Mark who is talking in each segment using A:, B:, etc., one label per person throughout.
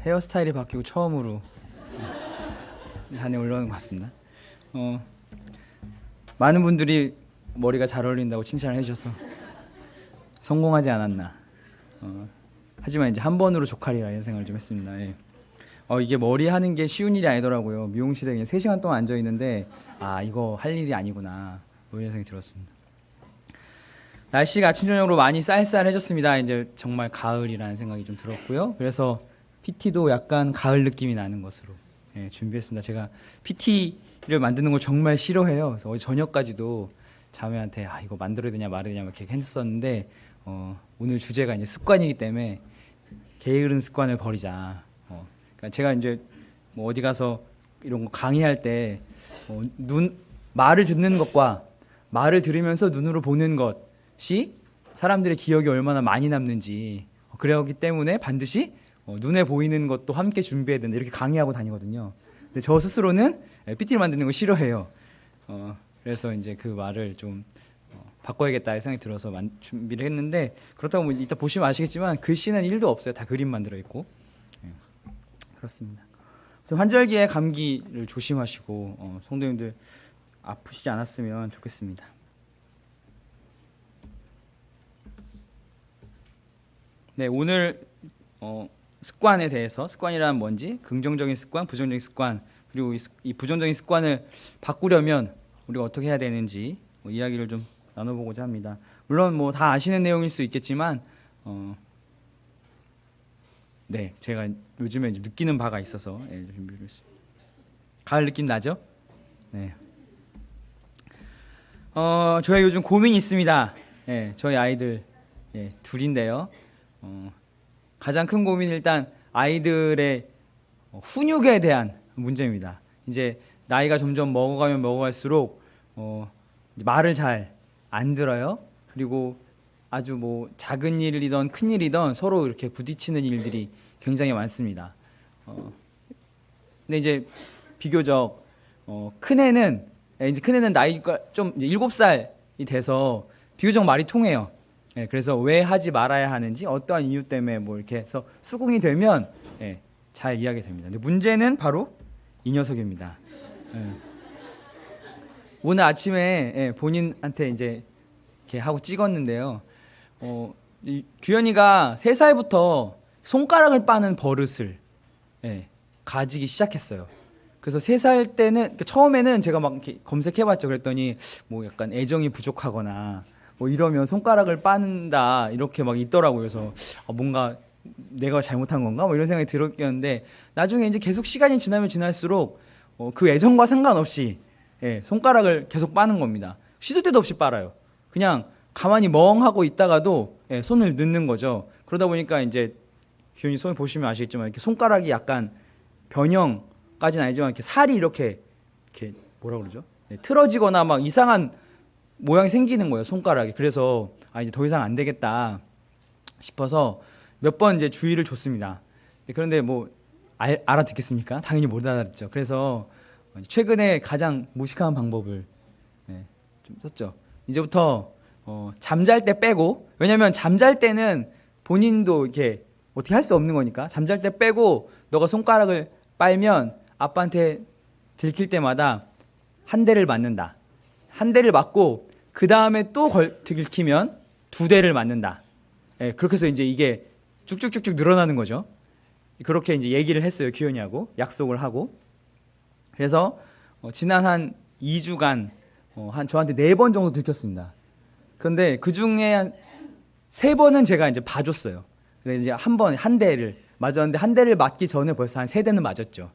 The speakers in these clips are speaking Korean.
A: 헤어스타일이 바뀌고 처음으로 단에 올라오는 것 같습니다. 많은 분들이 머리가 잘 어울린다고 칭찬을 해주셔서 성공하지 않았나. 하지만 이제 한 번으로 족하리라 이런 생각을 좀 했습니다. 예. 이게 머리 하는 게 쉬운 일이 아니더라고요. 미용실에 그냥 3시간 동안 앉아 있는데 이거 할 일이 아니구나 뭐 이런 생각이 들었습니다. 날씨가 아침 저녁으로 많이 쌀쌀해졌습니다. 이제 정말 가을이라는 생각이 좀 들었고요. 그래서 PT도 약간 가을 느낌이 나는 것으로 준비했습니다. 제가 PT를 만드는 걸 정말 싫어해요. 그래서 어제 저녁까지도 자매한테 이거 만들어야 되냐 말아야 되냐 이렇게 했었는데 오늘 주제가 이제 습관이기 때문에 게으른 습관을 버리자. 그러니까 제가 이제 뭐 어디 가서 이런 거 강의할 때 말을 듣는 것과 말을 들으면서 눈으로 보는 것이 사람들의 기억이 얼마나 많이 남는지 그러기 때문에 반드시 눈에 보이는 것도 함께 준비해야 된다 이렇게 강의하고 다니거든요. 근데 저 스스로는 PT를 만드는 거 싫어해요. 그래서 이제 그 말을 좀 바꿔야겠다 생각이 들어서 준비를 했는데 그렇다고 뭐 이따 보시면 아시겠지만 글씨는 1도 없어요. 다 그림만 들어있고. 그렇습니다. 환절기에 감기를 조심하시고 성도님들 아프시지 않았으면 좋겠습니다. 네, 오늘 습관에 대해서 습관이란 뭔지, 긍정적인 습관, 부정적인 습관, 그리고 이 부정적인 습관을 바꾸려면 우리가 어떻게 해야 되는지 이야기를 좀 나눠보고자 합니다. 물론 뭐 다 아시는 내용일 수 있겠지만 네, 제가 요즘에 느끼는 바가 있어서 준비를 했습니다. 가을 느낌 나죠? 네. 저희 요즘 고민이 있습니다. 저희 아이들 둘인데요. 가장 큰 고민은 일단 아이들의 훈육에 대한 문제입니다. 이제 나이가 점점 먹어가면 먹어갈수록 말을 잘 안 들어요. 그리고 아주 뭐 작은 일이든 큰 일이든 서로 이렇게 부딪히는 일들이 굉장히 많습니다. 근데 이제 비교적 큰 애는 나이가 좀 이제 7살이 돼서 비교적 말이 통해요. 그래서 왜 하지 말아야 하는지 어떠한 이유 때문에 뭐 이렇게 해서 수긍이 되면 잘 이해하게 됩니다. 근데 문제는 바로 이 녀석입니다. 오늘 아침에 본인한테 이제 이렇게 하고 찍었는데요. 규현이가 3살부터 손가락을 빠는 버릇을 가지기 시작했어요. 그래서 3살 때는 처음에는 제가 막 이렇게 검색해봤죠. 그랬더니 뭐 약간 애정이 부족하거나 뭐 이러면 손가락을 빠는다 이렇게 막 있더라고요. 그래서 뭔가 내가 잘못한 건가? 뭐 이런 생각이 들었는데 나중에 이제 계속 시간이 지나면 지날수록 그 애정과 상관없이 손가락을 계속 빠는 겁니다. 시도 때도 없이 빨아요. 그냥 가만히 멍하고 있다가도 손을 넣는 거죠. 그러다 보니까 이제 기훈이 손을 보시면 아시겠지만 이렇게 손가락이 약간 변형까지는 아니지만 이렇게 살이 이렇게 뭐라 그러죠? 틀어지거나 막 이상한 모양이 생기는 거예요, 손가락이. 그래서 이제 더 이상 안 되겠다 싶어서 몇 번 이제 주의를 줬습니다. 그런데 뭐 알아듣겠습니까? 당연히 못 알아듣죠. 그래서 최근에 가장 무식한 방법을 좀 썼죠. 이제부터 잠잘 때 빼고, 왜냐면 잠잘 때는 본인도 이렇게 어떻게 할 수 없는 거니까 잠잘 때 빼고 너가 손가락을 빨면 아빠한테 들킬 때마다 한 대를 맞는다. 한 대를 맞고 그 다음에 또 들키면 2대를 맞는다. 그렇게 해서 이제 이게 쭉쭉쭉쭉 늘어나는 거죠. 그렇게 이제 얘기를 했어요, 규현이하고 약속을 하고. 그래서 지난 한 2주간 저한테 4번 정도 들켰습니다. 그런데 그 중에 한 3번은 제가 이제 봐줬어요. 근데 이제 한 대를 맞았는데 한 대를 맞기 전에 벌써 한 3대는 맞았죠.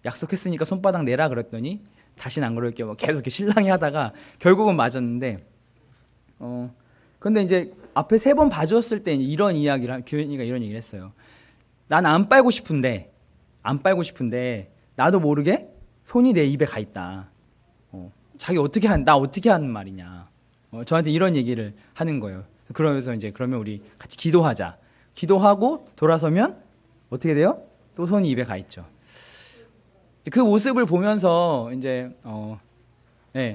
A: 약속했으니까 손바닥 내라 그랬더니 다시는 안 그럴게요. 계속 이렇게 실랑이 하다가 결국은 맞았는데, 근데 이제 앞에 3번 봐줬을 때 이런 이야기를, 규현이가 이런 얘기를 했어요. 난 안 빨고 싶은데 나도 모르게 손이 내 입에 가 있다. 자기 나 어떻게 하는 말이냐. 저한테 이런 얘기를 하는 거예요. 그러면서 이제 그러면 우리 같이 기도하자. 기도하고 돌아서면 어떻게 돼요? 또 손이 입에 가 있죠. 그 모습을 보면서 이제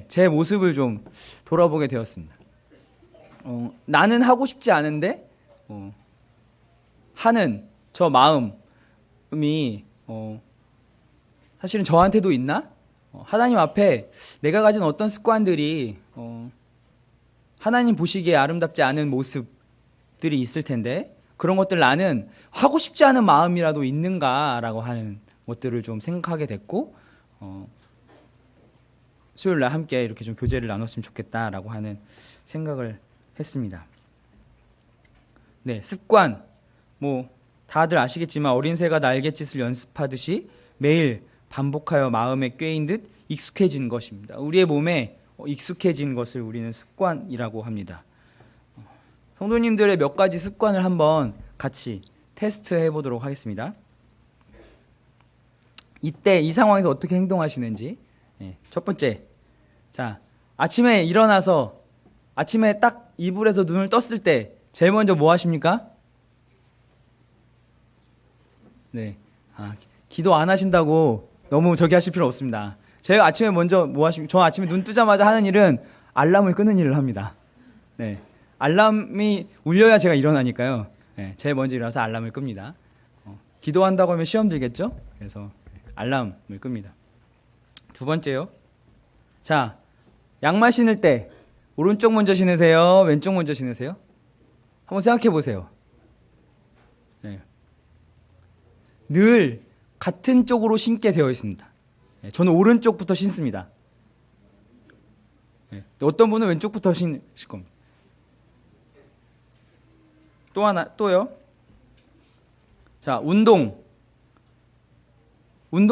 A: 제 모습을 좀 돌아보게 되었습니다. 나는 하고 싶지 않은데 하는 저 마음, 사실은 저한테도 있나? 하나님 앞에 내가 가진 어떤 습관들이 하나님 보시기에 아름답지 않은 모습들이 있을 텐데 그런 것들 나는 하고 싶지 않은 마음이라도 있는가라고 하는 것들을 좀 생각하게 됐고 수요일 날 함께 이렇게 좀 교제를 나눴으면 좋겠다라고 하는 생각을 했습니다. 네, 습관 다들 아시겠지만 어린 새가 날갯짓을 연습하듯이 매일 반복하여 마음에 꿰인 듯 익숙해진 것입니다. 우리의 몸에 익숙해진 것을 우리는 습관이라고 합니다. 성도님들의 몇 가지 습관을 한번 같이 테스트해 보도록 하겠습니다. 이때 이 상황에서 어떻게 행동하시는지. 첫 번째, 자, 아침에 일어나서 아침에 딱 이불에서 눈을 떴을 때 제일 먼저 뭐 하십니까? 네, 기도 안 하신다고 너무 저기 하실 필요 없습니다. 제가 아침에 먼저 뭐 하십니까? 저 아침에 눈 뜨자마자 하는 일은 알람을 끄는 일을 합니다. 네, 알람이 울려야 제가 일어나니까요. 네, 제일 먼저 일어나서 알람을 끕니다. 기도한다고 하면 시험 들겠죠? 그래서 알람을 끕니다. 두 번째요. 자, 양말 신을 때 오른쪽 먼저 신으세요? 왼쪽 먼저 신으세요? 한번 생각해 보세요. 네. 늘 같은 쪽으로 신게 되어 있습니다. 네, 저는 오른쪽부터 신습니다. 네, 어떤 분은 왼쪽부터 신실 겁니다. 또요. 자, 운동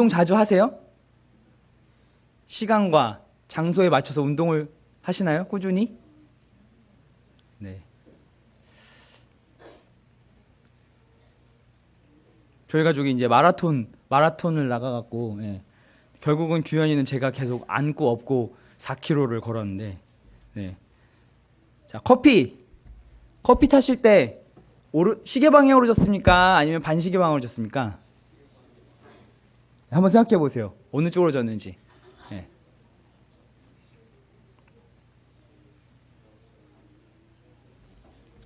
A: 자주 하세요? 시간과 장소에 맞춰서 운동을 하시나요? 꾸준히? 네. 저희 가족이 이제 마라톤을 나가갖고, 결국은 규현이는 제가 계속 안고 업고 4km를 걸었는데, 네. 자, 커피 타실 때 시계 방향으로 졌습니까? 아니면 반시계 방향으로 졌습니까? 한번 생각해 보세요. 어느 쪽으로 졌는지. 네.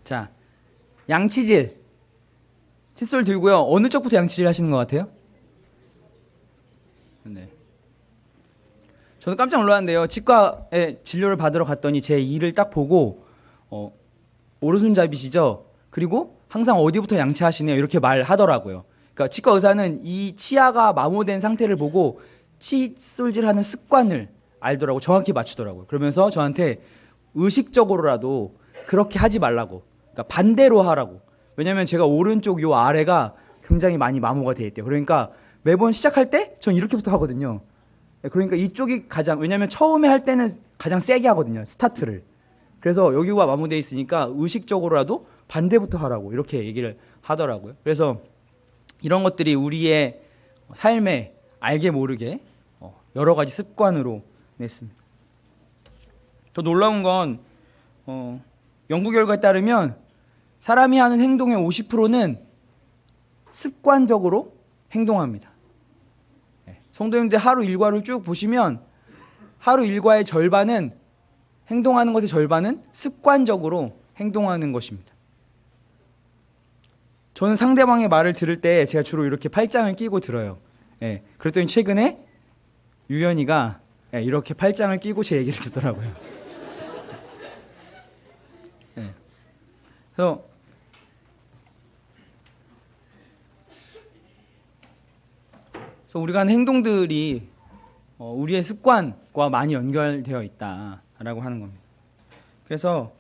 A: 자, 양치질. 칫솔 들고요. 어느 쪽부터 양치질 하시는 것 같아요? 네. 저는 깜짝 놀랐는데요. 치과에 진료를 받으러 갔더니 제 이를 딱 보고 오른손잡이시죠? 그리고 항상 어디부터 양치하시네요. 이렇게 말하더라고요. 그러니까 치과 의사는 이 치아가 마모된 상태를 보고 칫솔질하는 습관을 알더라고. 정확히 맞추더라고요. 그러면서 저한테 의식적으로라도 그렇게 하지 말라고. 그러니까 반대로 하라고. 왜냐면 제가 오른쪽 요 아래가 굉장히 많이 마모가 돼 있대요. 그러니까 매번 시작할 때 전 이렇게부터 하거든요. 그러니까 이쪽이 왜냐면 처음에 할 때는 가장 세게 하거든요. 스타트를. 그래서 여기가 마모돼 있으니까 의식적으로라도 반대부터 하라고 이렇게 얘기를 하더라고요. 그래서 이런 것들이 우리의 삶에 알게 모르게 여러 가지 습관으로 냈습니다. 더 놀라운 건 연구 결과에 따르면 사람이 하는 행동의 50%는 습관적으로 행동합니다. 성도님들 하루 일과를 쭉 보시면 하루 일과의 절반은 행동하는 것의 절반은 습관적으로 행동하는 것입니다. 저는 상대방의 말을 들을 때 제가 주로 이렇게 팔짱을 끼고 들어요. 그랬더니 최근에 유연이가 이렇게 팔짱을 끼고 제 얘기를 듣더라고요. 그래서 우리가 하는 행동들이 우리의 습관과 많이 연결되어 있다라고 하는 겁니다. 그래서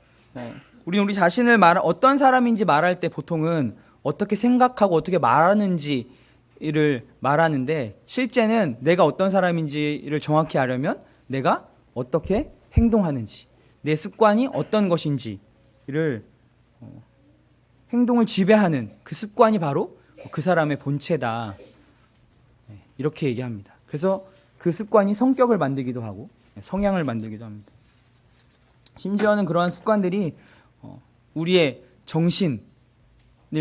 A: 우리 자신을 어떤 사람인지 말할 때 보통은 어떻게 생각하고 어떻게 말하는지를 말하는데 실제는 내가 어떤 사람인지를 정확히 알려면 내가 어떻게 행동하는지 내 습관이 어떤 것인지를 행동을 지배하는 그 습관이 바로 그 사람의 본체다. 이렇게 얘기합니다. 그래서 그 습관이 성격을 만들기도 하고 성향을 만들기도 합니다. 심지어는 그러한 습관들이 우리의 정신을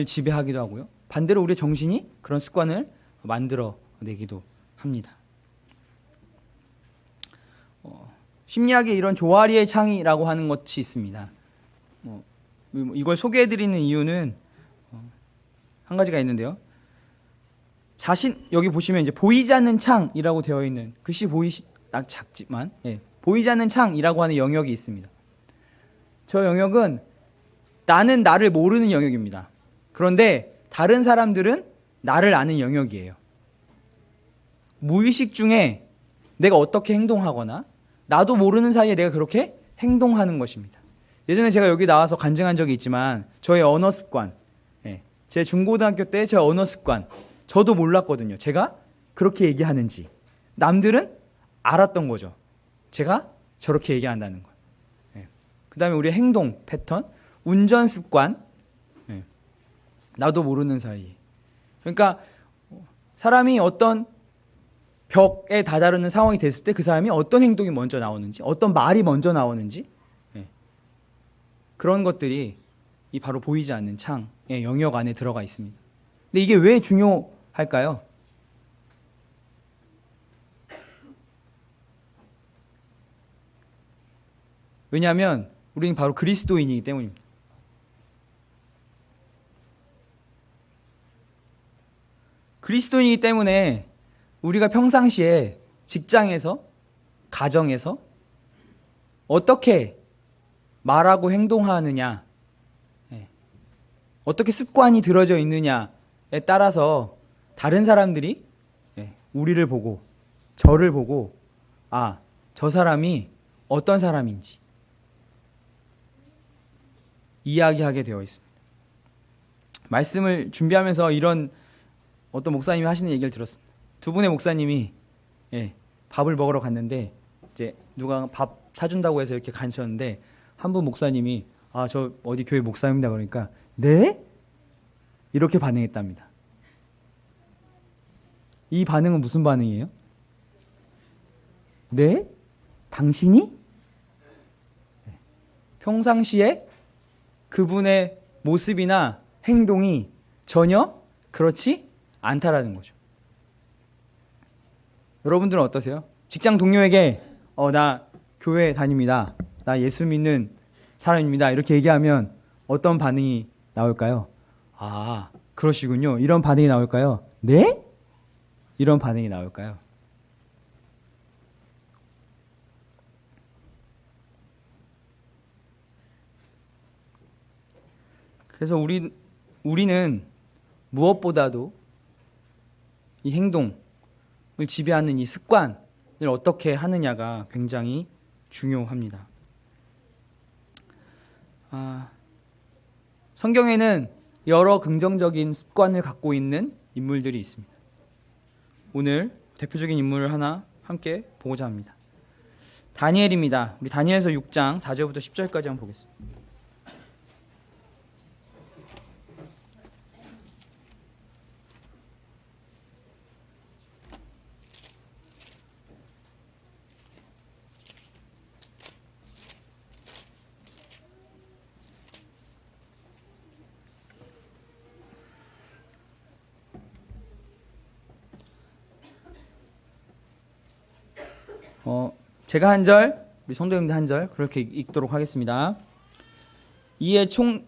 A: 지배하기도 하고요. 반대로 우리의 정신이 그런 습관을 만들어내기도 합니다. 심리학에 이런 조아리의 창이라고 하는 것이 있습니다. 이걸 소개해드리는 이유는 한 가지가 있는데요. 여기 보시면 이제 보이지 않는 창이라고 되어 있는 글씨 작지만 보이지 않는 창이라고 하는 영역이 있습니다. 저 영역은 나는 나를 모르는 영역입니다. 그런데 다른 사람들은 나를 아는 영역이에요. 무의식 중에 내가 어떻게 행동하거나 나도 모르는 사이에 내가 그렇게 행동하는 것입니다. 예전에 제가 여기 나와서 간증한 적이 있지만 저의 언어 습관, 제 중고등학교 때 제 언어 습관 저도 몰랐거든요. 제가 그렇게 얘기하는지. 남들은 알았던 거죠. 제가 저렇게 얘기한다는 거. 그 다음에 우리의 행동 패턴, 운전 습관, 나도 모르는 사이에. 그러니까 사람이 어떤 벽에 다다르는 상황이 됐을 때 그 사람이 어떤 행동이 먼저 나오는지, 어떤 말이 먼저 나오는지, 그런 것들이 이 바로 보이지 않는 창의 영역 안에 들어가 있습니다. 근데 이게 왜 중요할까요? 왜냐하면 우리는 바로 그리스도인이기 때문입니다. 그리스도인이기 때문에 우리가 평상시에 직장에서, 가정에서 어떻게 말하고 행동하느냐, 어떻게 습관이 들어져 있느냐에 따라서 다른 사람들이 우리를 보고, 저를 보고, 아, 저 사람이 어떤 사람인지 이야기하게 되어 있습니다. 말씀을 준비하면서 이런 어떤 목사님이 하시는 얘기를 들었습니다. 두 분의 목사님이 밥을 먹으러 갔는데 이제 누가 밥 사준다고 해서 이렇게 가셨는데 한 분 목사님이 아, 저 어디 교회 목사입니다. 그러니까 네? 이렇게 반응했답니다. 이 반응은 무슨 반응이에요? 네? 당신이? 평상시에 그분의 모습이나 행동이 전혀 그렇지 않다라는 거죠. 여러분들은 어떠세요? 직장 동료에게 나 교회 다닙니다. 나 예수 믿는 사람입니다. 이렇게 얘기하면 어떤 반응이 나올까요? 아, 그러시군요. 이런 반응이 나올까요? 네? 이런 반응이 나올까요? 그래서 우리는 무엇보다도 이 행동을 지배하는 이 습관을 어떻게 하느냐가 굉장히 중요합니다. 성경에는 여러 긍정적인 습관을 갖고 있는 인물들이 있습니다. 오늘 대표적인 인물을 하나 함께 보고자 합니다. 다니엘입니다. 우리 다니엘서 6장 4절부터 10절까지 한번 보겠습니다. 제가 한 절, 우리 성도님들 한 절 그렇게 읽도록 하겠습니다.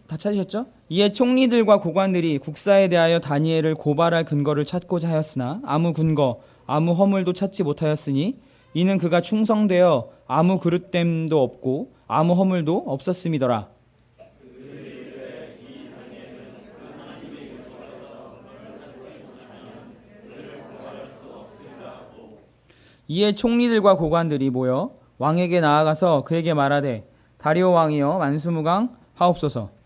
A: 다 찾으셨죠? 이에 총리들과 고관들이 국사에 대하여 다니엘을 고발할 근거를 찾고자 하였으나 아무 근거, 아무 허물도 찾지 못하였으니 이는 그가 충성되어 아무 그릇됨도 없고 아무 허물도 없었음이더라. 이에 총리들과 고관들이 모여 왕에게 나아가서 그에게 말하되 다리오 왕이여 만수무강 하옵소서.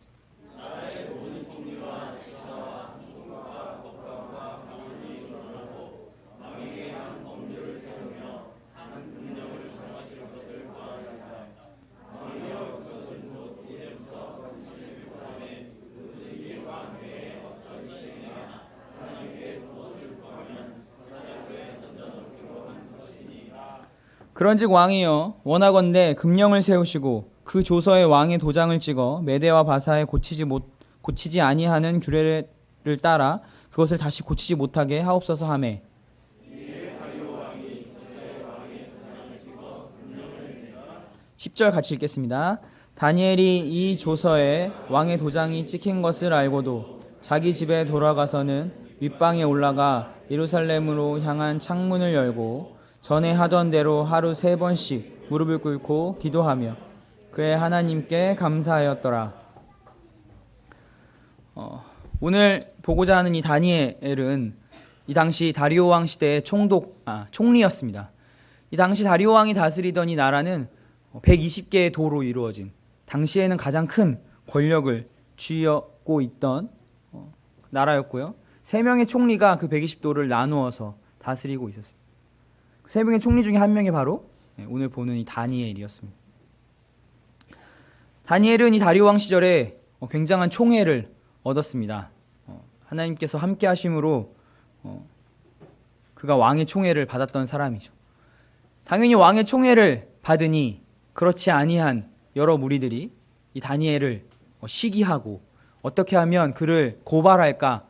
A: 그런즉 왕이여 원하건대 금령을 세우시고 그 조서에 왕의 도장을 찍어 메대와 바사에 고치지 아니하는 규례를 따라 그것을 다시 고치지 못하게 하옵소서 하매. 10절 같이 읽겠습니다. 다니엘이 이 조서에 왕의 도장이 찍힌 것을 알고도 자기 집에 돌아가서는 윗방에 올라가 예루살렘으로 향한 창문을 열고 전에 하던 대로 하루 3번씩 무릎을 꿇고 기도하며 그의 하나님께 감사하였더라. 오늘 보고자 하는 이 다니엘은 이 당시 다리오 왕 시대의 총리였습니다. 이 당시 다리오 왕이 다스리던 이 나라는 120개의 도로 이루어진 당시에는 가장 큰 권력을 쥐고 있던 나라였고요. 3명의 총리가 그 120도를 나누어서 다스리고 있었습니다. 그 3명의 총리 중에 한 명이 바로 오늘 보는 이 다니엘이었습니다. 다니엘은 이 다리오 왕 시절에 굉장한 총애를 얻었습니다. 하나님께서 함께 하심으로 그가 왕의 총애를 받았던 사람이죠. 당연히 왕의 총애를 받으니 그렇지 아니한 여러 무리들이 이 다니엘을 시기하고 어떻게 하면 그를 고발할까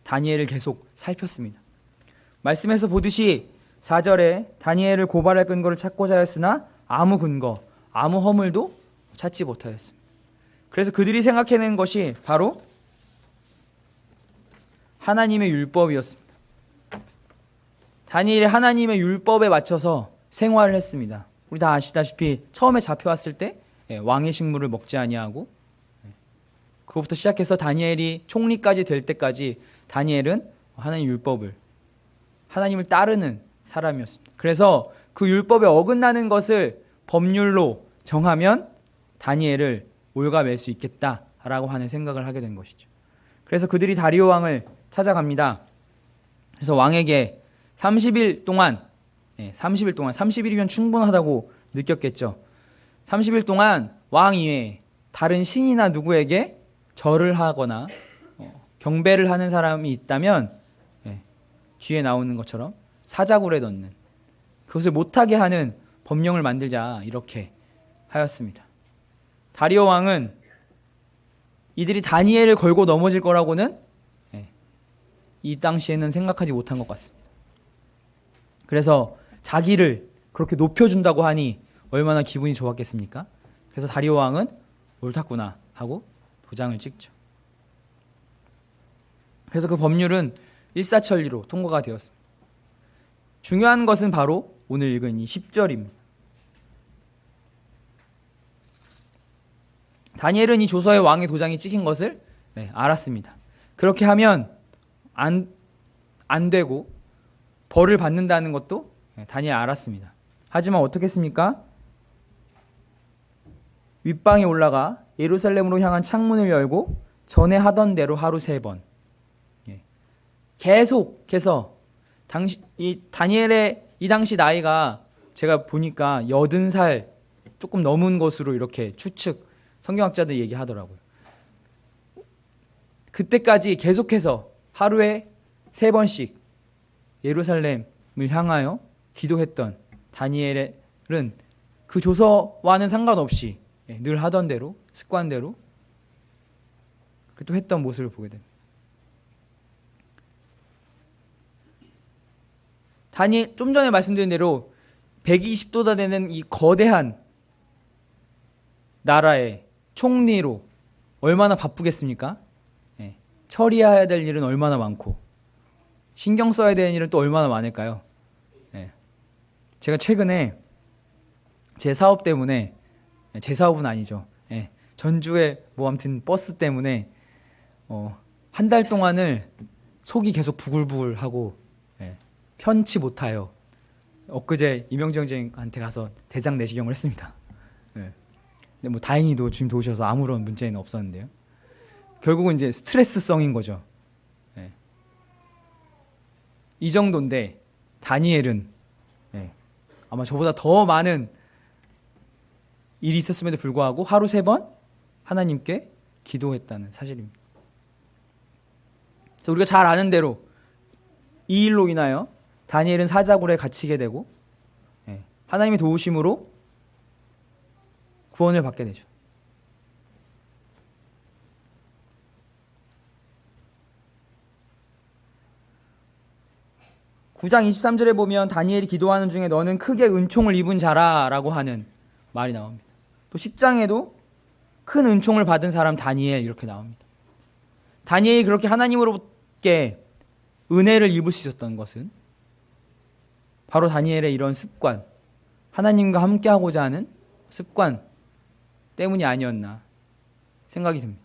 A: 다니엘을 계속 살폈습니다. 말씀에서 보듯이 4절에 다니엘을 고발할 근거를 찾고자 하였으나 아무 근거, 아무 허물도 찾지 못하였습니다. 그래서 그들이 생각해낸 것이 바로 하나님의 율법이었습니다. 다니엘이 하나님의 율법에 맞춰서 생활을 했습니다. 우리 다 아시다시피 처음에 잡혀왔을 때 왕의 식물을 먹지 아니하고 그것부터 시작해서 다니엘이 총리까지 될 때까지 다니엘은 하나님 율법을 하나님을 따르는 사람이었습니다. 그래서 그 율법에 어긋나는 것을 법률로 정하면 다니엘을 올가맬 수 있겠다라고 하는 생각을 하게 된 것이죠. 그래서 그들이 다리오 왕을 찾아갑니다. 그래서 왕에게 30일 동안 30일이면 충분하다고 느꼈겠죠. 30일 동안 왕 이외에 다른 신이나 누구에게 절을 하거나 경배를 하는 사람이 있다면 뒤에 나오는 것처럼 사자굴에 넣는, 그것을 못하게 하는 법령을 만들자 이렇게 하였습니다. 다리오 왕은 이들이 다니엘을 걸고 넘어질 거라고는 이 당시에는 생각하지 못한 것 같습니다. 그래서 자기를 그렇게 높여준다고 하니 얼마나 기분이 좋았겠습니까? 그래서 다리오 왕은 옳았구나 하고 도장을 찍죠. 그래서 그 법률은 일사천리로 통과가 되었습니다. 중요한 것은 바로 오늘 읽은 이 10절입니다. 다니엘은 이 조서에 왕의 도장이 찍힌 것을 알았습니다. 그렇게 하면 안 되고 벌을 받는다는 것도 다니엘 알았습니다. 하지만 어떻게 했습니까? 윗방에 올라가 예루살렘으로 향한 창문을 열고 전에 하던 대로 하루 3번 계속해서 다니엘의 이 당시 나이가 제가 보니까 80살 조금 넘은 것으로 이렇게 성경학자들이 얘기하더라고요. 그때까지 계속해서 하루에 3번씩 예루살렘을 향하여 기도했던 다니엘은 그 조서와는 상관없이 늘 하던 대로 습관대로 또 했던 모습을 보게 됩니다. 다니엘, 좀 전에 말씀드린 대로 120도나 되는 이 거대한 나라의 총리로 얼마나 바쁘겠습니까? 처리해야 될 일은 얼마나 많고 신경 써야 되는 일은 또 얼마나 많을까요? 제가 최근에 제 사업 때문에, 제 사업은 아니죠, 전주에 아무튼 버스 때문에 한 달 동안을 속이 계속 부글부글하고 편치 못하여 엊그제 이명정 형한테 가서 대장 내시경을 했습니다. 근데 다행히도 주님 도우셔서 아무런 문제는 없었는데요. 결국은 이제 스트레스성인 거죠. 이 정도인데 다니엘은 아마 저보다 더 많은 일이 있었음에도 불구하고 하루 3번 하나님께 기도했다는 사실입니다. 그래서 우리가 잘 아는 대로 이 일로 인하여 다니엘은 사자굴에 갇히게 되고 하나님의 도우심으로 구원을 받게 되죠. (9장 23절에) 보면 다니엘이 기도하는 중에 너는 크게 은총을 입은 자라 라고 하는 말이 나옵니다. 또 10장에도 큰 은총을 받은 사람 다니엘 이렇게 나옵니다. 다니엘이 그렇게 하나님으로부터 은혜를 입을 수 있었던 것은 바로 다니엘의 이런 습관, 하나님과 함께하고자 하는 습관 때문이 아니었나 생각이 듭니다.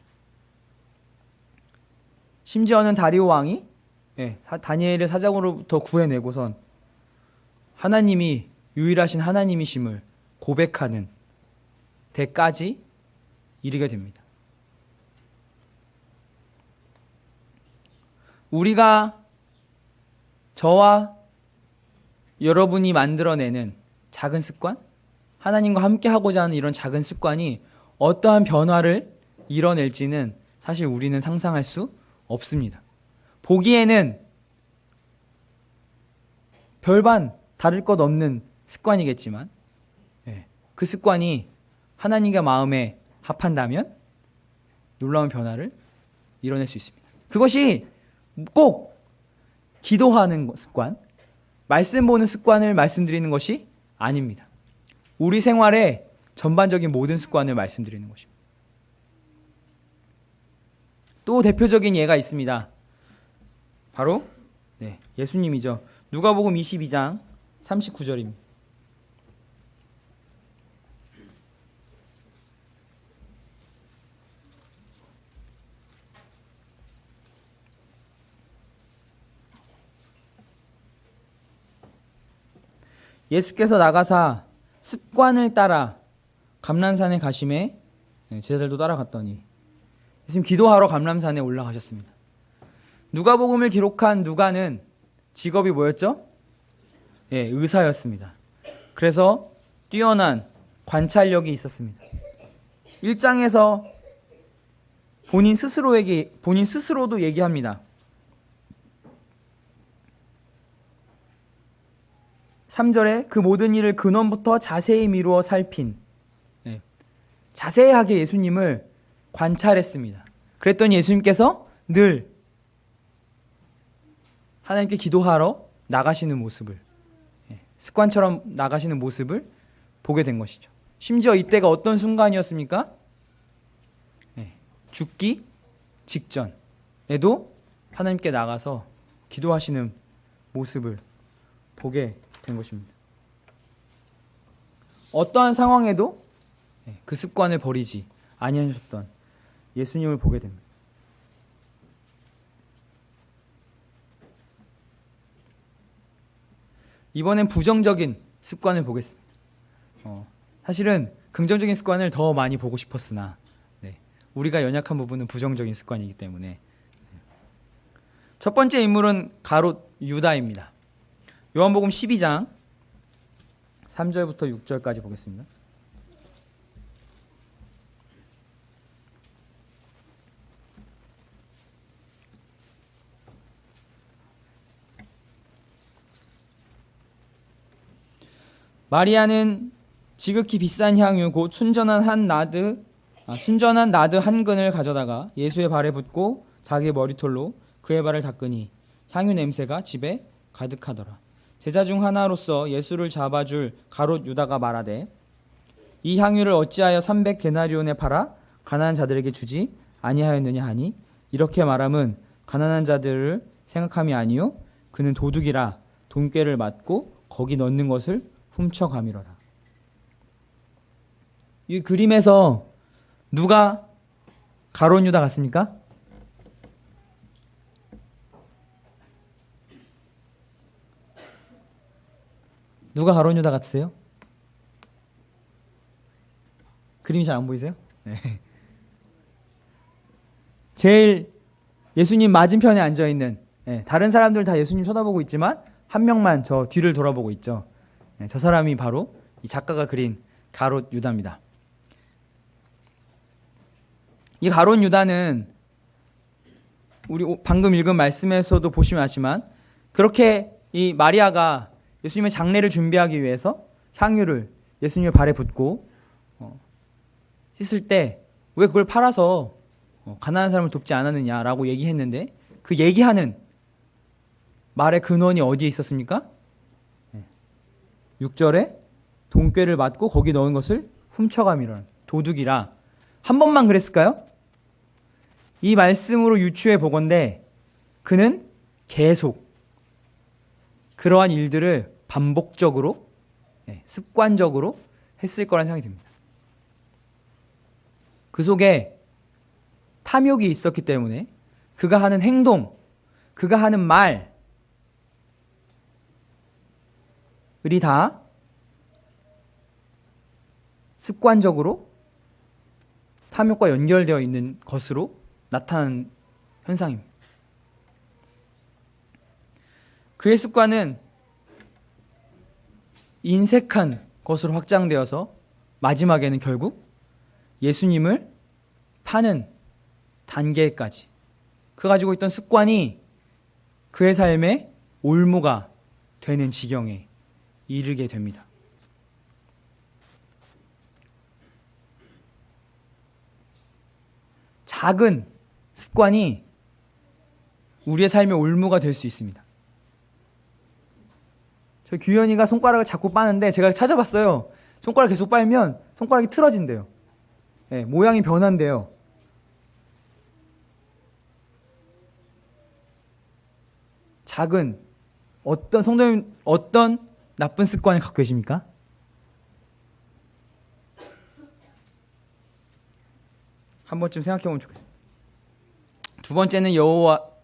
A: 심지어는 다리오 왕이 다니엘을 사장으로부터 구해내고선 하나님이 유일하신 하나님이심을 고백하는 데까지 이르게 됩니다. 우리가 저와 여러분이 만들어내는 작은 습관, 하나님과 함께 하고자 하는 이런 작은 습관이 어떠한 변화를 이뤄낼지는 사실 우리는 상상할 수 없습니다. 보기에는 별반 다를 것 없는 습관이겠지만 그 습관이 하나님과 마음에 합한다면 놀라운 변화를 이뤄낼 수 있습니다. 그것이 꼭 기도하는 습관, 말씀 보는 습관을 말씀드리는 것이 아닙니다. 우리 생활의 전반적인 모든 습관을 말씀드리는 것입니다. 또 대표적인 예가 있습니다. 바로 예수님이죠. 누가복음 22장 39절입니다. 예수께서 나가사 습관을 따라 감람산에 가심에 제자들도 따라갔더니 예수님 기도하러 감람산에 올라가셨습니다. 누가복음을 기록한 누가는 직업이 뭐였죠? 의사였습니다. 그래서 뛰어난 관찰력이 있었습니다. 1장에서 본인 스스로도 얘기합니다. 3절에 그 모든 일을 근원부터 자세히 미루어 살핀, 자세하게 예수님을 관찰했습니다. 그랬더니 예수님께서 늘 하나님께 기도하러 나가시는 모습을, 습관처럼 나가시는 모습을 보게 된 것이죠. 심지어 이때가 어떤 순간이었습니까? 죽기 직전에도 하나님께 나가서 기도하시는 모습을 보게 된 것입니다. 어떠한 상황에도 그 습관을 버리지 아니하셨던 예수님을 보게 됩니다. 이번엔 부정적인 습관을 보겠습니다. 사실은 긍정적인 습관을 더 많이 보고 싶었으나 우리가 연약한 부분은 부정적인 습관이기 때문에 첫 번째 인물은 가롯 유다입니다. 요한복음 12장 3절부터 6절까지 보겠습니다. 마리아는 지극히 비싼 향유 곧 순전한 나드 한 근을 가져다가 예수의 발에 붓고 자기 머리털로 그의 발을 닦으니 향유 냄새가 집에 가득하더라. 제자 중 하나로서 예수를 잡아줄 가롯 유다가 말하되 이 향유를 어찌하여 300데나리온에 팔아 가난한 자들에게 주지 아니하였느냐 하니 이렇게 말함은 가난한 자들을 생각함이 아니요 그는 도둑이라 돈꾀를 맞고 거기 넣는 것을 훔쳐가미러라. 이 그림에서 누가 가롯 유다 같습니까? 누가 가롯 유다 같으세요? 그림이 잘 안 보이세요? 네. 제일 예수님 맞은편에 앉아있는 다른 사람들 다 예수님 쳐다보고 있지만 한 명만 저 뒤를 돌아보고 있죠. 저 사람이 바로 이 작가가 그린 가롯 유다입니다. 이 가롯 유다는 우리 방금 읽은 말씀에서도 보시면 아시지만 그렇게 이 마리아가 예수님의 장례를 준비하기 위해서 향유를 예수님의 발에 붓고 씻을 때 왜 그걸 팔아서 가난한 사람을 돕지 않았느냐라고 얘기했는데 그 얘기하는 말의 근원이 어디에 있었습니까? 6절에 돈꾀를 맞고 거기 넣은 것을 훔쳐가미라는 도둑이라 한 번만 그랬을까요? 이 말씀으로 유추해 보건대 그는 계속 그러한 일들을 반복적으로, 습관적으로 했을 거란 생각이 듭니다. 그 속에 탐욕이 있었기 때문에 그가 하는 행동, 그가 하는 말이 다 습관적으로 탐욕과 연결되어 있는 것으로 나타나는 현상입니다. 그의 습관은 인색한 것으로 확장되어서 마지막에는 결국 예수님을 파는 단계까지, 그가 가지고 있던 습관이 그의 삶의 올무가 되는 지경에 이르게 됩니다. 작은 습관이 우리의 삶의 올무가 될 수 있습니다. 저희 규현이가 손가락을 자꾸 빠는데 제가 찾아봤어요. 손가락 계속 빨면 손가락이 틀어진대요. 모양이 변한대요. 작은 어떤 성도님 어떤 나쁜 습관을 갖고 계십니까? 한 번쯤 생각해 보면 좋겠습니다. 두 번째는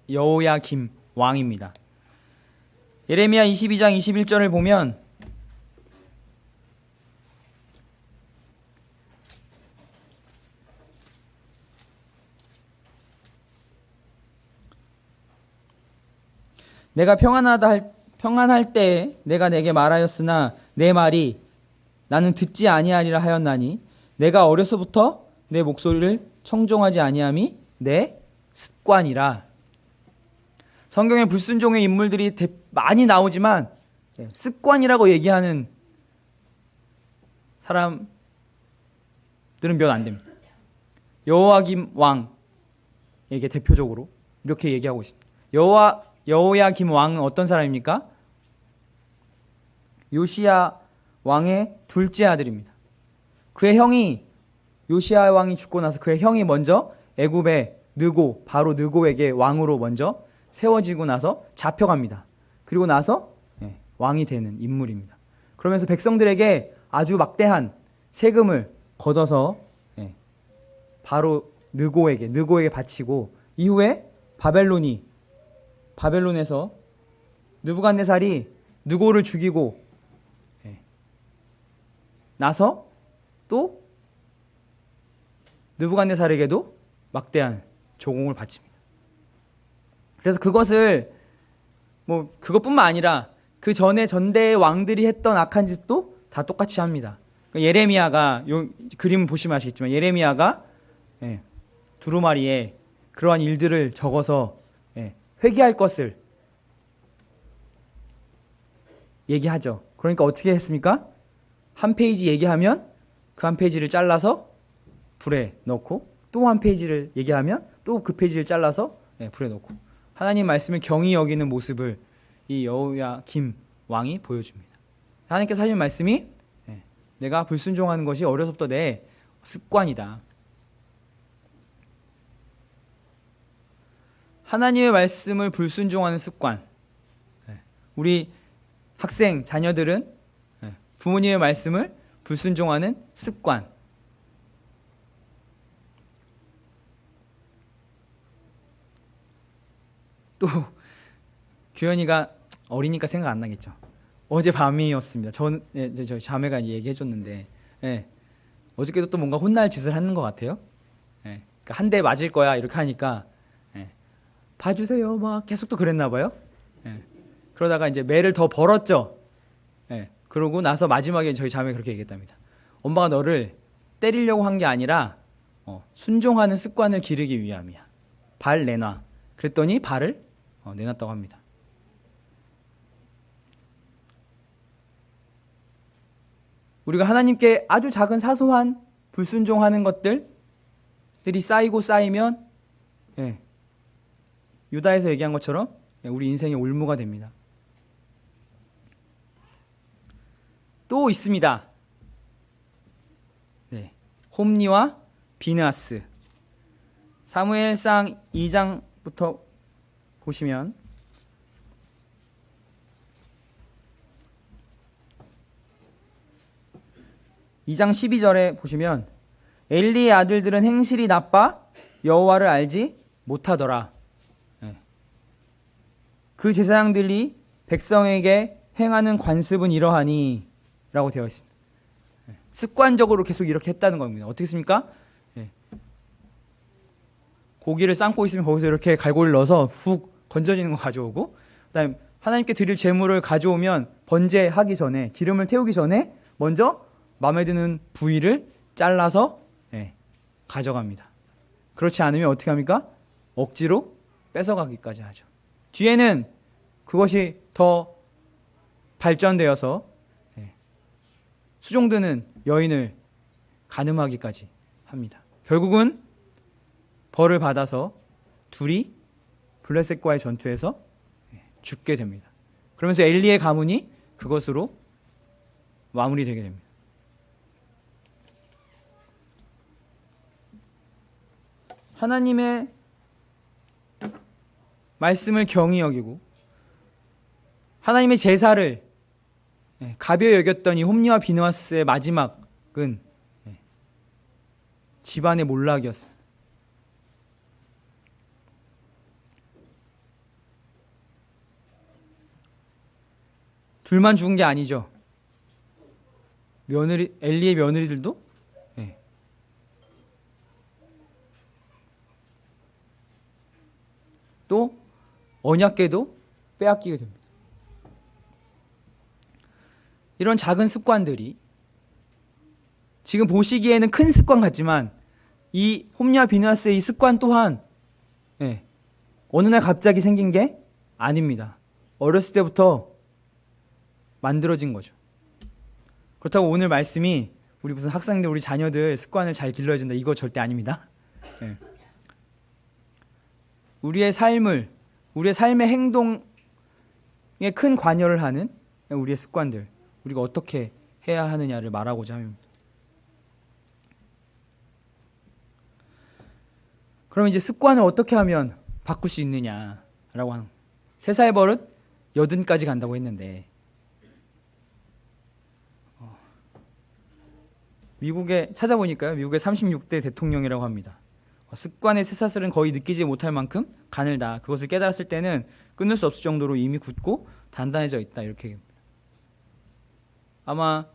A: 여호야김 왕입니다. 예레미야 22장 21절을 보면 내가 평안할 때에 내가 내게 말하였으나 내 말이 나는 듣지 아니하리라 하였나니 내가 어려서부터 내 목소리를 청종하지 아니함이 내 습관이라. 성경에 불순종의 인물들이 많이 나오지만 습관이라고 얘기하는 사람들은 몇 안 됩니다. 여호야김 왕에게 대표적으로 이렇게 얘기하고 있습니다. 여호야김 왕은 어떤 사람입니까? 요시야 왕의 둘째 아들입니다. 그의 형이 요시야 왕이 죽고 나서 그의 형이 먼저 애굽의 느고, 바로 느고에게 왕으로 먼저 세워지고 나서 잡혀갑니다. 그리고 나서 왕이 되는 인물입니다. 그러면서 백성들에게 아주 막대한 세금을 걷어서 바로 느고에게 바치고, 이후에 바벨론에서 느부갓네살이 느고를 죽이고 나서 또 느부갓네살에게도 막대한 조공을 바칩니다. 그래서 그것을 그것뿐만 아니라 그 전에 전대의 왕들이 했던 악한 짓도 다 똑같이 합니다. 예레미야가, 그림 보시면 아시겠지만 예레미야가 두루마리에 그러한 일들을 적어서 회개할 것을 얘기하죠. 그러니까 어떻게 했습니까? 한 페이지 얘기하면 그 한 페이지를 잘라서 불에 넣고, 또 한 페이지를 얘기하면 또 그 페이지를 잘라서 불에 넣고, 하나님 말씀을 경히 여기는 모습을 이 여호야김 왕이 보여줍니다. 하나님께서 하신 말씀이 내가 불순종하는 것이 어려서부터 내 습관이다. 하나님의 말씀을 불순종하는 습관. 우리 학생, 자녀들은 부모님의 말씀을 불순종하는 습관. 또 규현이가 어리니까 생각 안 나겠죠. 어제 밤이었습니다. 저희 자매가 얘기해줬는데 어저께도 또 뭔가 혼날 짓을 하는 것 같아요. 그러니까 한 대 맞을 거야 이렇게 하니까 봐주세요 막 계속 또 그랬나 봐요. 그러다가 이제 매를 더 벌었죠. 그러고 나서 마지막에 저희 자매가 그렇게 얘기했답니다. 엄마가 너를 때리려고 한 게 아니라 순종하는 습관을 기르기 위함이야. 발 내놔. 그랬더니 발을 내놨다고 합니다. 우리가 하나님께 아주 작은 사소한 불순종하는 것들이 쌓이고 쌓이면 유다에서 얘기한 것처럼 우리 인생의 올무가 됩니다. 또 있습니다. 홈리와 비느하스. 사무엘상 2장부터 보시면 2장 12절에 보시면 엘리의 아들들은 행실이 나빠 여호와를 알지 못하더라. 그 제사장들이 백성에게 행하는 관습은 이러하니 라고 되어 있습니다. 습관적으로 계속 이렇게 했다는 겁니다. 어떻게 했습니까? 고기를 삶고 있으면 거기서 이렇게 갈고리를 넣어서 훅 건져지는 거 가져오고, 그다음에 하나님께 드릴 제물을 가져오면 번제하기 전에, 기름을 태우기 전에 먼저 마음에 드는 부위를 잘라서 가져갑니다. 그렇지 않으면 어떻게 합니까? 억지로 뺏어가기까지 하죠. 뒤에는 그것이 더 발전되어서 수종드는 여인을 간음하기까지 합니다. 결국은 벌을 받아서 둘이 블레셋과의 전투에서 죽게 됩니다. 그러면서 엘리의 가문이 그것으로 마무리되게 됩니다. 하나님의 말씀을 경히 여기고 하나님의 제사를 가벼이 여겼던 이 홈리와 비느하스의 마지막은 집안의 몰락이었습니다. 둘만 죽은 게 아니죠. 엘리의 며느리들도 또 언약궤도 빼앗기게 됩니다. 이런 작은 습관들이 지금 보시기에는 큰 습관 같지만 이 홈리와 비느하스의 이 습관 또한 어느 날 갑자기 생긴 게 아닙니다. 어렸을 때부터 만들어진 거죠. 그렇다고 오늘 말씀이 우리 무슨 학생들, 우리 자녀들 습관을 잘 길러야 된다, 이거 절대 아닙니다. 우리의 삶의 행동에 큰 관여를 하는 우리의 습관들, 우리가 어떻게 해야 하느냐를 말하고자 합니다. 그럼 이제 습관을 어떻게 하면 바꿀 수 있느냐라고 하는, 세사의 버릇 80까지 간다고 했는데 미국에 찾아보니까요, 미국의 36대 대통령이라고 합니다. 습관의 쇠사슬은 거의 느끼지 못할 만큼 가늘다. 그것을 깨달았을 때는 끊을 수 없을 정도로 이미 굳고 단단해져 있다. 이렇게 얘기합니다. 아마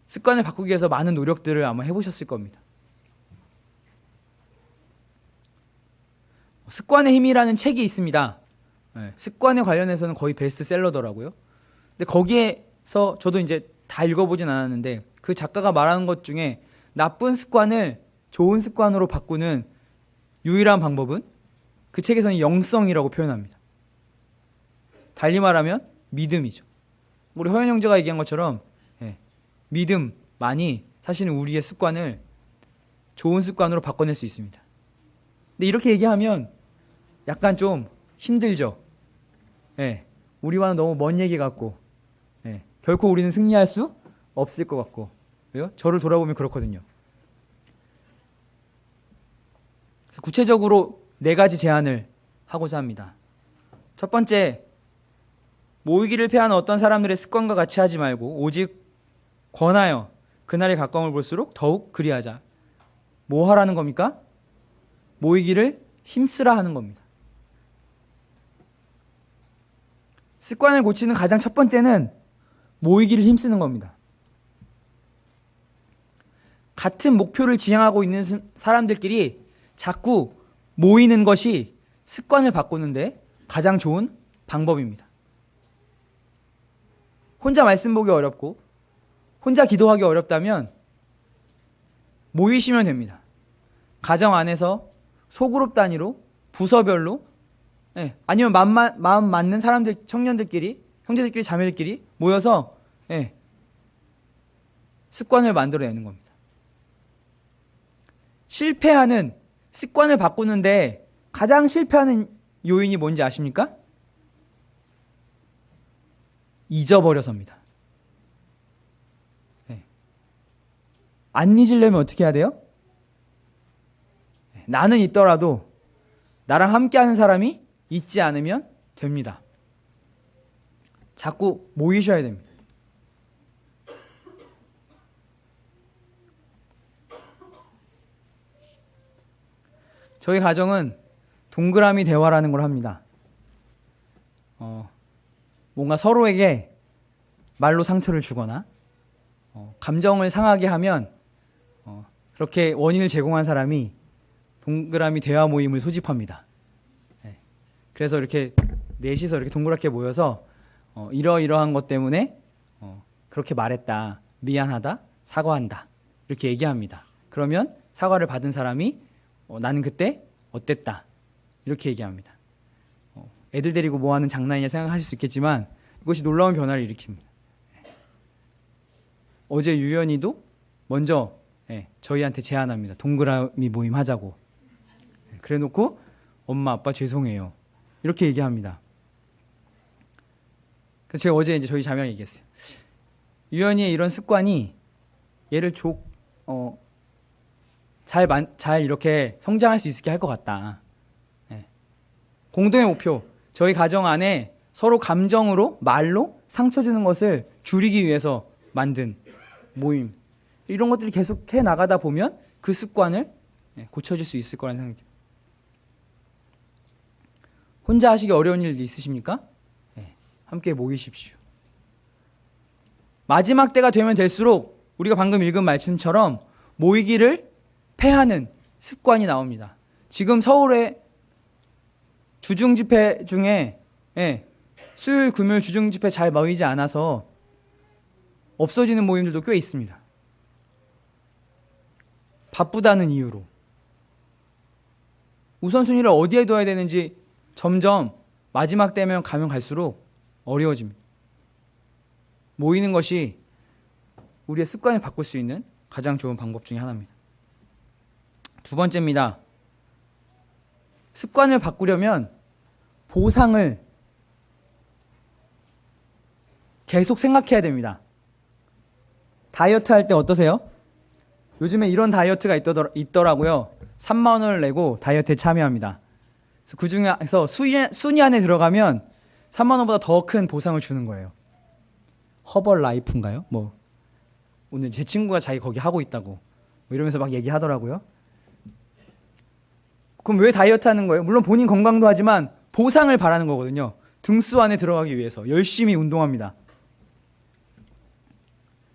A: 습관을 바꾸기 위해서 많은 노력들을 아마 해보셨을 겁니다. 습관의 힘이라는 책이 있습니다. 습관에 관련해서는 거의 베스트셀러더라고요. 근데 거기에서 저도 이제 다 읽어보진 않았는데 그 작가가 말하는 것 중에 나쁜 습관을 좋은 습관으로 바꾸는 유일한 방법은 그 책에서는 영성이라고 표현합니다. 달리 말하면 믿음이죠. 우리 허연 형제가 얘기한 것처럼 믿음만이 사실은 우리의 습관을 좋은 습관으로 바꿔낼 수 있습니다. 근데 이렇게 얘기하면 약간 좀 힘들죠. 우리와는 너무 먼 얘기 같고 결코 우리는 승리할 수 없을 것 같고, 왜요? 저를 돌아보면 그렇거든요. 그래서 구체적으로 4가지 제안을 하고자 합니다. 첫 번째, 모이기를 패하는 어떤 사람들의 습관과 같이 하지 말고 오직 권하여 그날의 가까움을 볼수록 더욱 그리하자. 뭐 하라는 겁니까? 모이기를 힘쓰라 하는 겁니다. 습관을 고치는 가장 첫 번째는 모이기를 힘쓰는 겁니다. 같은 목표를 지향하고 있는 사람들끼리 자꾸 모이는 것이 습관을 바꾸는데 가장 좋은 방법입니다. 혼자 말씀 보기 어렵고 혼자 기도하기 어렵다면 모이시면 됩니다. 가정 안에서 소그룹 단위로, 부서별로, 아니면 마음 맞는 사람들, 청년들끼리, 형제들끼리, 자매들끼리 모여서 습관을 만들어내는 겁니다. 실패하는, 습관을 바꾸는데 가장 실패하는 요인이 뭔지 아십니까? 잊어버려서입니다. 안 잊으려면 어떻게 해야 돼요? 나는 있더라도 나랑 함께하는 사람이 있지 않으면 됩니다. 자꾸 모이셔야 됩니다. 저희 가정은 동그라미 대화라는 걸 합니다. 뭔가 서로에게 말로 상처를 주거나 감정을 상하게 하면 그렇게 원인을 제공한 사람이 동그라미 대화 모임을 소집합니다. 네. 그래서 이렇게 넷이서 이렇게 동그랗게 모여서 이러이러한 것 때문에 그렇게 말했다, 미안하다, 사과한다 이렇게 얘기합니다. 그러면 사과를 받은 사람이 나는 그때 어땠다 이렇게 얘기합니다. 애들 데리고 뭐하는 장난이냐 생각하실 수 있겠지만 이것이 놀라운 변화를 일으킵니다. 어제 유연이도 먼저 저희한테 제안합니다. 동그라미 모임 하자고. 그래놓고 엄마 아빠 죄송해요 이렇게 얘기합니다. 그래서 제가 어제 이제 저희 자매랑 얘기했어요. 유연이의 이런 습관이 얘를 잘 이렇게 성장할 수 있게 할 것 같다. 공동의 목표, 저희 가정 안에 서로 감정으로 말로 상처 주는 것을 줄이기 위해서 만든 모임, 이런 것들이 계속 해 나가다 보면 그 습관을 고쳐질 수 있을 거라는 생각이 듭니다. 혼자 하시기 어려운 일 있으십니까? 함께 모이십시오. 마지막 때가 되면 될수록 우리가 방금 읽은 말씀처럼 모이기를 패하는 습관이 나옵니다. 지금 서울의 주중집회 중에 수요일 금요일 주중집회 잘 모이지 않아서 없어지는 모임들도 꽤 있습니다. 바쁘다는 이유로. 우선순위를 어디에 둬야 되는지 점점 마지막 때면 가면 갈수록 어려워집니다. 모이는 것이 우리의 습관을 바꿀 수 있는 가장 좋은 방법 중에 하나입니다. 두 번째입니다. 습관을 바꾸려면 보상을 계속 생각해야 됩니다. 다이어트 할 때 어떠세요? 요즘에 이런 다이어트가 있더라고요. 3만 원을 내고 다이어트에 참여합니다. 그래서 그 중에서 순위 안에 들어가면 3만 원보다 더 큰 보상을 주는 거예요. 허벌 라이프인가요? 오늘 제 친구가 자기 거기 하고 있다고 이러면서 막 얘기하더라고요. 그럼 왜 다이어트 하는 거예요? 물론 본인 건강도 하지만 보상을 바라는 거거든요. 등수 안에 들어가기 위해서 열심히 운동합니다.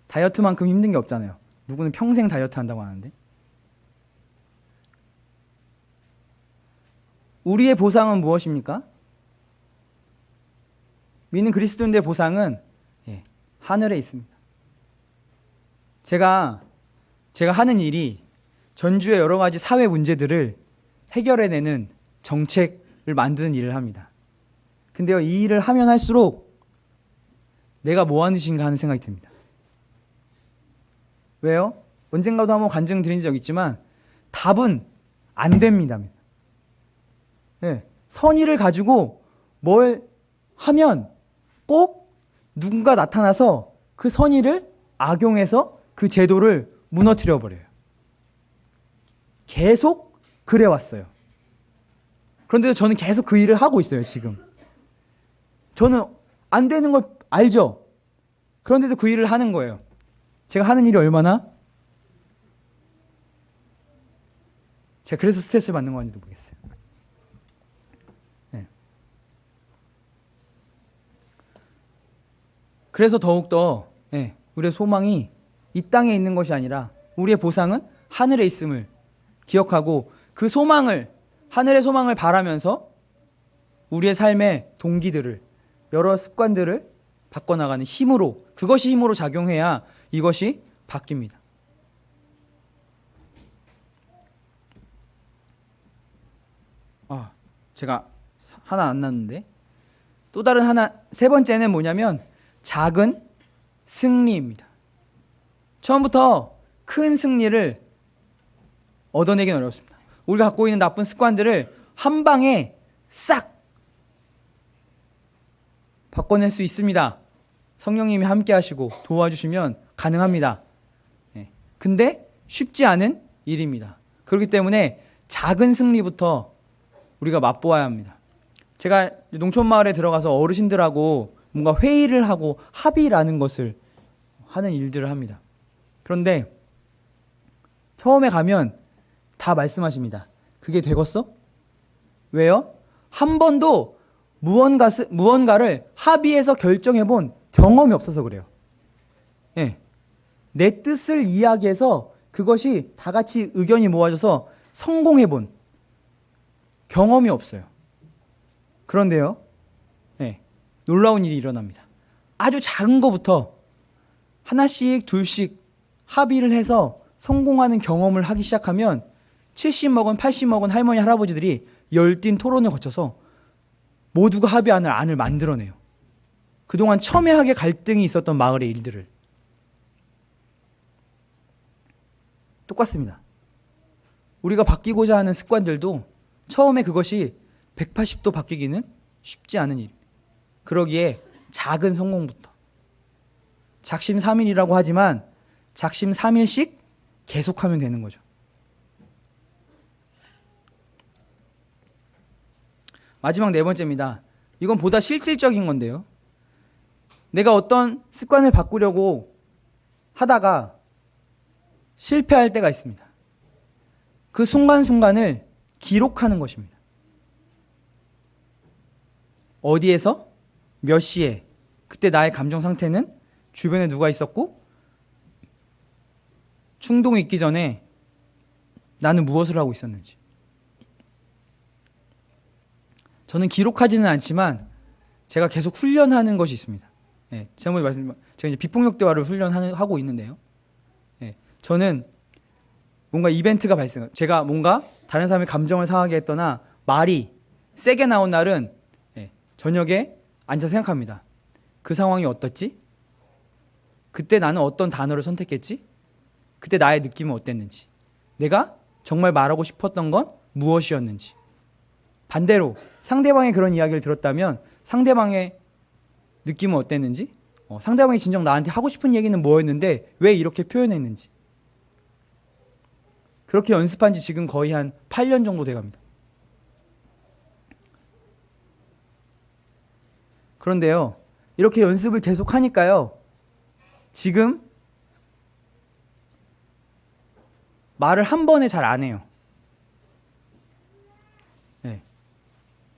A: 다이어트만큼 힘든 게 없잖아요. 누구는 평생 다이어트 한다고 하는데. 우리의 보상은 무엇입니까? 믿는 그리스도인들의 보상은 하늘에 있습니다. 제가 하는 일이 전주의 여러 가지 사회 문제들을 해결해내는 정책을 만드는 일을 합니다. 근데요, 이 일을 하면 할수록 내가 뭐 하는 짓인가 하는 생각이 듭니다. 왜요? 언젠가도 한번 간증 드린 적 있지만 답은 안 됩니다. 선의를 가지고 뭘 하면 꼭 누군가 나타나서 그 선의를 악용해서 그 제도를 무너뜨려 버려요. 계속 그래왔어요. 그런데 저는 계속 그 일을 하고 있어요, 지금. 저는 안 되는 걸 알죠? 그런데도 그 일을 하는 거예요. 제가 하는 일이 얼마나? 제가 그래서 스트레스를 받는 건지도 모르겠어요. 그래서 더욱더 우리의 소망이 이 땅에 있는 것이 아니라 우리의 보상은 하늘에 있음을 기억하고 그 소망을, 하늘의 소망을 바라면서 우리의 삶의 동기들을, 여러 습관들을 바꿔나가는 힘으로, 그것이 힘으로 작용해야 이것이 바뀝니다. 제가 하나 안 났는데, 또 다른 하나, 세 번째는 뭐냐면 작은 승리입니다. 처음부터 큰 승리를 얻어내기는 어렵습니다. 우리가 갖고 있는 나쁜 습관들을 한 방에 싹 바꿔낼 수 있습니다. 성령님이 함께 하시고 도와주시면 가능합니다. 근데 쉽지 않은 일입니다. 그렇기 때문에 작은 승리부터 우리가 맛보아야 합니다. 제가 농촌마을에 들어가서 어르신들하고 뭔가 회의를 하고 합의라는 것을 하는 일들을 합니다. 그런데 처음에 가면 다 말씀하십니다. 그게 되겠어? 왜요? 한 번도 무언가를 합의해서 결정해 본 경험이 없어서 그래요. 예. 내 뜻을 이야기해서 그것이 다 같이 의견이 모아져서 성공해 본 경험이 없어요. 그런데요, 예, 놀라운 일이 일어납니다. 아주 작은 것부터 하나씩 둘씩 합의를 해서 성공하는 경험을 하기 시작하면 70 먹은 80 먹은 할머니 할아버지들이 열띤 토론을 거쳐서 모두가 합의하는 안을 만들어내요. 그동안 첨예하게 갈등이 있었던 마을의 일들을. 똑같습니다. 우리가 바뀌고자 하는 습관들도 처음에 그것이 180도 바뀌기는 쉽지 않은 일입니다. 그러기에 작은 성공부터. 작심삼일이라고 하지만 작심삼일씩 계속하면 되는 거죠. 마지막 네 번째입니다. 이건 보다 실질적인 건데요. 내가 어떤 습관을 바꾸려고 하다가 실패할 때가 있습니다. 그 순간순간을 기록하는 것입니다. 어디에서? 몇 시에? 그때 나의 감정 상태는? 주변에 누가 있었고? 충동이 있기 전에 나는 무엇을 하고 있었는지. 저는 기록하지는 않지만 제가 계속 훈련하는 것이 있습니다. 네, 지난번에 말씀드린 제가 이제 비폭력 대화를 훈련하고 있는데요. 네, 저는 뭔가 이벤트가 발생, 제가 뭔가 다른 사람의 감정을 상하게 했거나 말이 세게 나온 날은 저녁에 앉아 생각합니다. 그 상황이 어떻지? 그때 나는 어떤 단어를 선택했지? 그때 나의 느낌은 어땠는지, 내가 정말 말하고 싶었던 건 무엇이었는지. 반대로 상대방의 그런 이야기를 들었다면 상대방의 느낌은 어땠는지, 상대방이 진정 나한테 하고 싶은 얘기는 뭐였는데 왜 이렇게 표현했는지. 그렇게 연습한 지 지금 거의 한 8년 정도 돼갑니다. 그런데요, 이렇게 연습을 계속 하니까요, 지금 말을 한 번에 잘 안 해요. 네.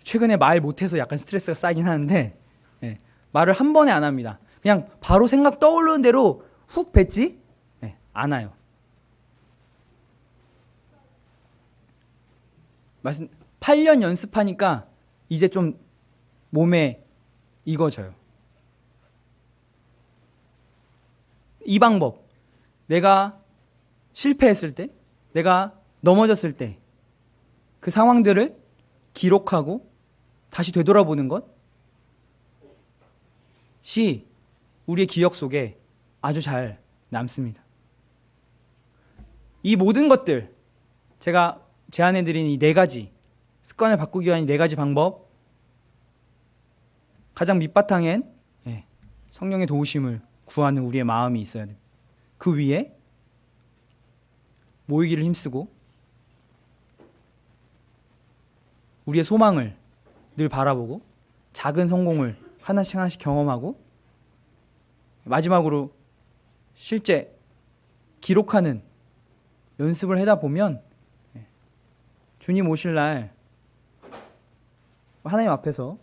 A: 최근에 말 못해서 약간 스트레스가 쌓이긴 하는데, 네. 말을 한 번에 안 합니다. 그냥 바로 생각 떠오르는 대로 훅 뱉지, 네. 안 와요. 8년 연습하니까 이제 좀 몸에 익어져요. 이 방법, 내가 실패했을 때, 내가 넘어졌을 때 그 상황들을 기록하고 다시 되돌아보는 것이 우리의 기억 속에 아주 잘 남습니다. 이 모든 것들, 제가 제안해드린 이 4가지 습관을 바꾸기 위한 이 4가지 방법, 가장 밑바탕엔 성령의 도우심을 구하는 우리의 마음이 있어야 됩니다. 그 위에 모이기를 힘쓰고 우리의 소망을 늘 바라보고 작은 성공을 하나씩 하나씩 경험하고 마지막으로 실제 기록하는 연습을 하다 보면 주님 오실 날 하나님 앞에서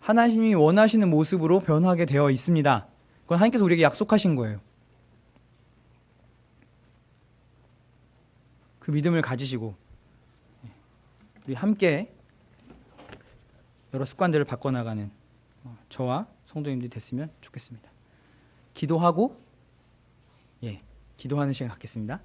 A: 하나님이 원하시는 모습으로 변하게 되어 있습니다. 그건 하나님께서 우리에게 약속하신 거예요. 그 믿음을 가지시고 우리 함께 여러 습관들을 바꿔나가는 저와 성도님들이 됐으면 좋겠습니다. 기도하고 기도하는 시간 갖겠습니다.